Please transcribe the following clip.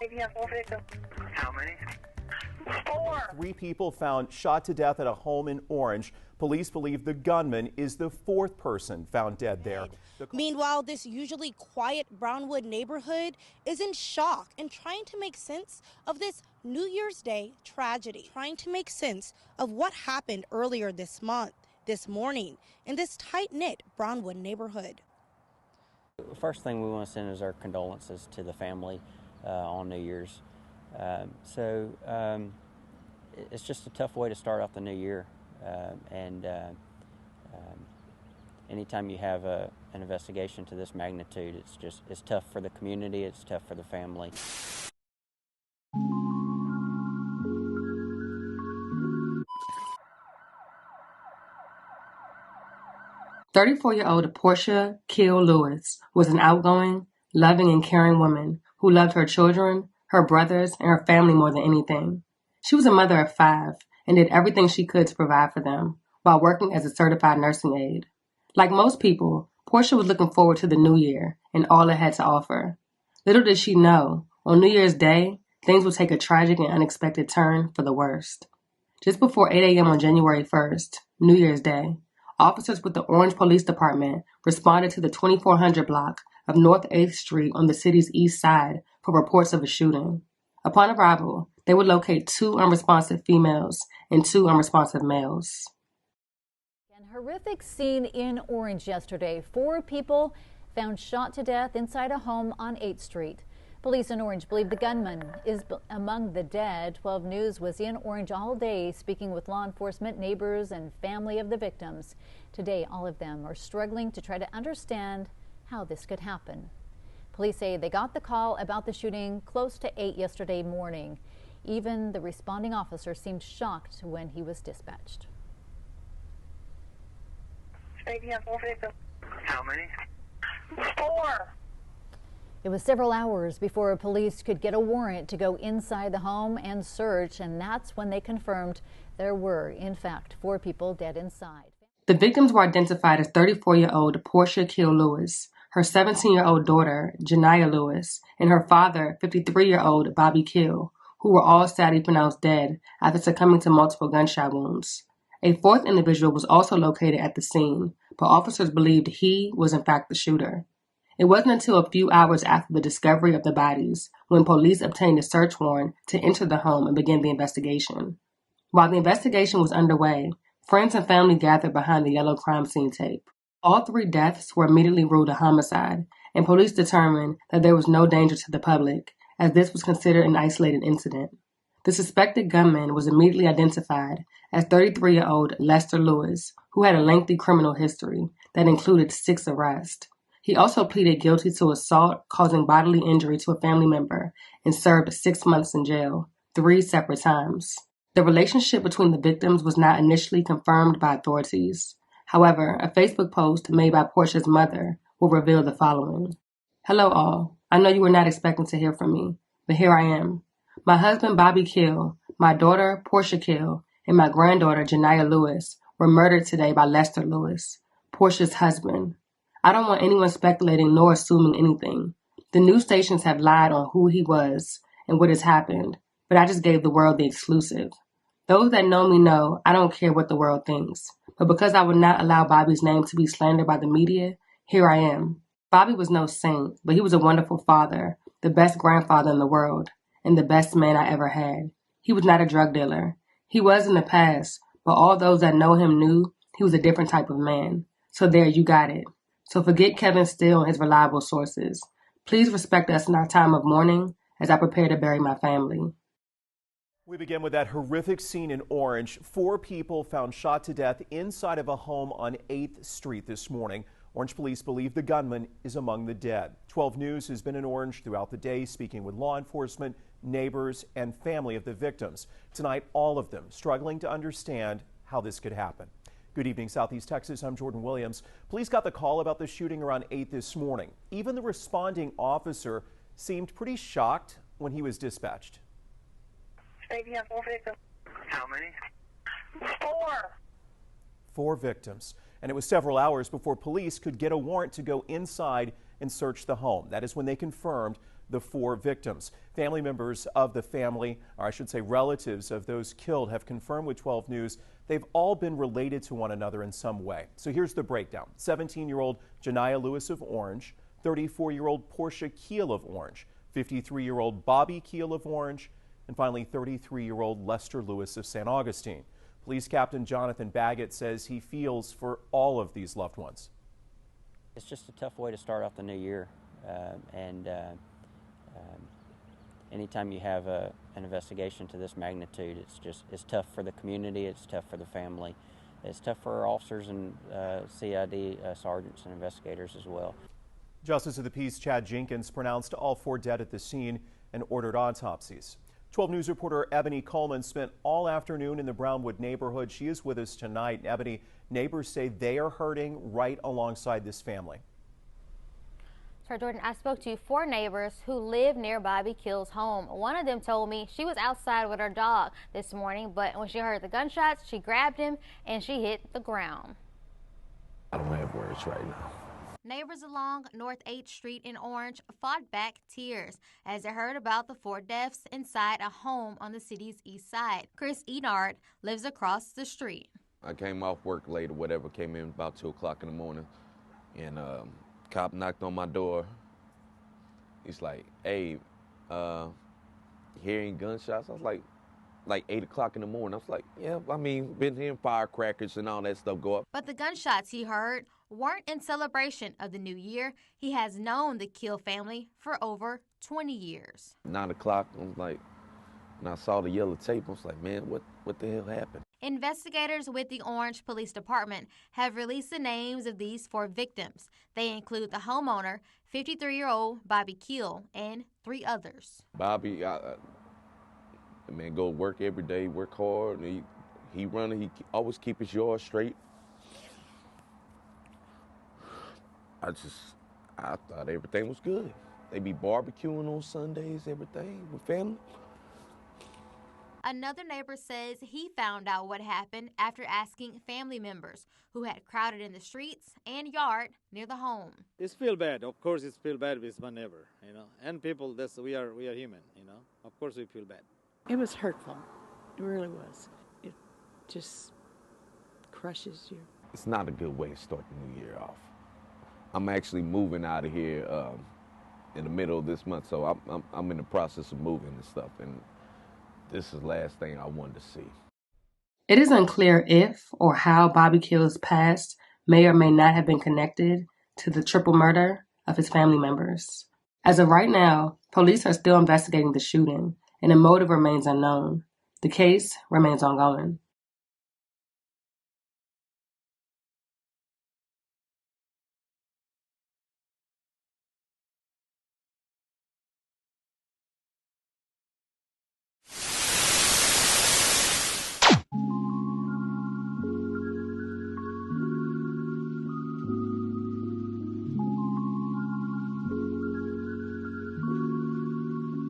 Maybe have 4 victims. How many? 4. 3 people found shot to death at a home in Orange. Police believe the gunman is the 4th person found dead there. Meanwhile, this usually quiet Brownwood neighborhood is in shock and trying to make sense of this New Year's Day tragedy, trying to make sense of what happened earlier this morning in this tight-knit Brownwood neighborhood. The first thing we want to send is our condolences to the family on New Year's. It's just a tough way to start off the new year. Anytime you have an investigation to this magnitude, it's tough for the community, it's tough for the family. "34-year-old Porsha Kiel Lewis was an outgoing, loving, and caring woman who loved her children, her brothers, and her family more than anything. She was a mother of 5 and did everything she could to provide for them while working as a certified nursing aide. Like most people, Porsha was looking forward to the new year and all it had to offer. Little did she know, on New Year's Day, things would take a tragic and unexpected turn for the worst. Just before 8 a.m. on January 1st, New Year's Day, officers with the Orange Police Department responded to the 2400 block of North 8th Street on the city's east side for reports of a shooting. Upon arrival, they would locate 2 unresponsive females and 2 unresponsive males. A horrific scene in Orange yesterday. 4 people found shot to death inside a home on 8th Street. Police in Orange believe the gunman is among the dead. 12 News was in Orange all day speaking with law enforcement, neighbors, and family of the victims. Today, all of them are struggling to try to understand how this could happen. Police say they got the call about the shooting close to 8 yesterday morning. Even the responding officer seemed shocked when he was dispatched. Maybe have 4 victims. How many? 4. It was several hours before police could get a warrant to go inside the home and search, and that's when they confirmed there were, in fact, 4 people dead inside. The victims were identified as 34-year-old Porsha Kiel Lewis, her 17-year-old daughter, Janiya Lewis, and her father, 53-year-old Bobby Kiel, who were all sadly pronounced dead after succumbing to multiple gunshot wounds. A 4th individual was also located at the scene, but officers believed he was in fact the shooter. It wasn't until a few hours after the discovery of the bodies when police obtained a search warrant to enter the home and begin the investigation. While the investigation was underway, friends and family gathered behind the yellow crime scene tape. All 3 deaths were immediately ruled a homicide, and police determined that there was no danger to the public, as this was considered an isolated incident. The suspected gunman was immediately identified as 33-year-old Lester Lewis, who had a lengthy criminal history that included 6 arrests. He also pleaded guilty to assault causing bodily injury to a family member and served 6 months in jail, 3 separate times. The relationship between the victims was not initially confirmed by authorities. However, a Facebook post made by Porsha's mother will reveal the following. "Hello all. I know you were not expecting to hear from me, but here I am. My husband Bobby Kiel, my daughter Porsha Kiel, and my granddaughter Janiya Lewis were murdered today by Lester Lewis, Porsha's husband. I don't want anyone speculating nor assuming anything. The news stations have lied on who he was and what has happened, but I just gave the world the exclusive. Those that know me know I don't care what the world thinks, but because I would not allow Bobby's name to be slandered by the media, here I am. Bobby was no saint, but he was a wonderful father, the best grandfather in the world, and the best man I ever had. He was not a drug dealer. He was in the past, but all those that know him knew he was a different type of man. So there, you got it. So forget Kevin Steele and his reliable sources. Please respect us in our time of mourning as I prepare to bury my family." We begin with that horrific scene in Orange. 4 people found shot to death inside of a home on 8th Street this morning. Orange police believe the gunman is among the dead. 12 News has been in Orange throughout the day, speaking with law enforcement, neighbors, and family of the victims. Tonight, all of them struggling to understand how this could happen. Good evening, Southeast Texas. I'm Jordan Williams. Police got the call about the shooting around 8 this morning. Even the responding officer seemed pretty shocked when he was dispatched. Maybe have 4 victims. How many? 4. 4 victims. And it was several hours before police could get a warrant to go inside and search the home. That is when they confirmed the 4 victims. Family members of the family, or I should say relatives of those killed, have confirmed with 12 News they've all been related to one another in some way. So here's the breakdown. 17-year-old Janiya Lewis of Orange, 34-year-old Porsha Kiel of Orange, 53-year-old Bobby Kiel of Orange, and finally 33-year-old Lester Lewis of St. Augustine. Police Captain Jonathan Baggett says he feels for all of these loved ones. It's just a tough way to start off the new year, anytime you have an investigation to this magnitude, it's tough for the community, it's tough for the family, it's tough for our officers and CID sergeants and investigators as well. Justice of the Peace Chad Jenkins pronounced all 4 dead at the scene and ordered autopsies. 12 News reporter Ebony Coleman spent all afternoon in the Brownwood neighborhood. She is with us tonight. Ebony, neighbors say they are hurting right alongside this family. Sir Jordan, I spoke to 4 neighbors who live near Bobby Kiel's home. One of them told me she was outside with her dog this morning, but when she heard the gunshots, she grabbed him and she hit the ground. I don't have words right now. Neighbors along North 8th Street in Orange fought back tears as they heard about the 4 deaths inside a home on the city's east side. Chris Enard lives across the street. I came off work late or whatever, came in about 2 o'clock in the morning, and cop knocked on my door. He's like, hey, hearing gunshots? I was like 8 o'clock in the morning. I was like, yeah, I mean, been hearing firecrackers and all that stuff go up. But the gunshots he heard weren't in celebration of the new year. He has known the Kiel family for over 20 years. 9 o'clock, I was like, when I saw the yellow tape, I was like, man, what the hell happened? Investigators with the Orange Police Department have released the names of these 4 victims. They include the homeowner, 53-year-old Bobby Kiel, and 3 others. Bobby, man, go work every day, work hard. And he running, he always keep his yard straight. I thought everything was good. They be barbecuing on Sundays, everything with family. Another neighbor says he found out what happened after asking family members who had crowded in the streets and yard near the home. It's feel bad. Of course, it's feel bad with my neighbor, and people. We are human, Of course, we feel bad. It was hurtful. It really was. It just crushes you. It's not a good way to start the new year off. I'm actually moving out of here in the middle of this month, so I'm in the process of moving and stuff, and this is the last thing I wanted to see. It is unclear if or how Bobby Kiel's past may or may not have been connected to the triple murder of his family members. As of right now, police are still investigating the shooting, and the motive remains unknown. The case remains ongoing.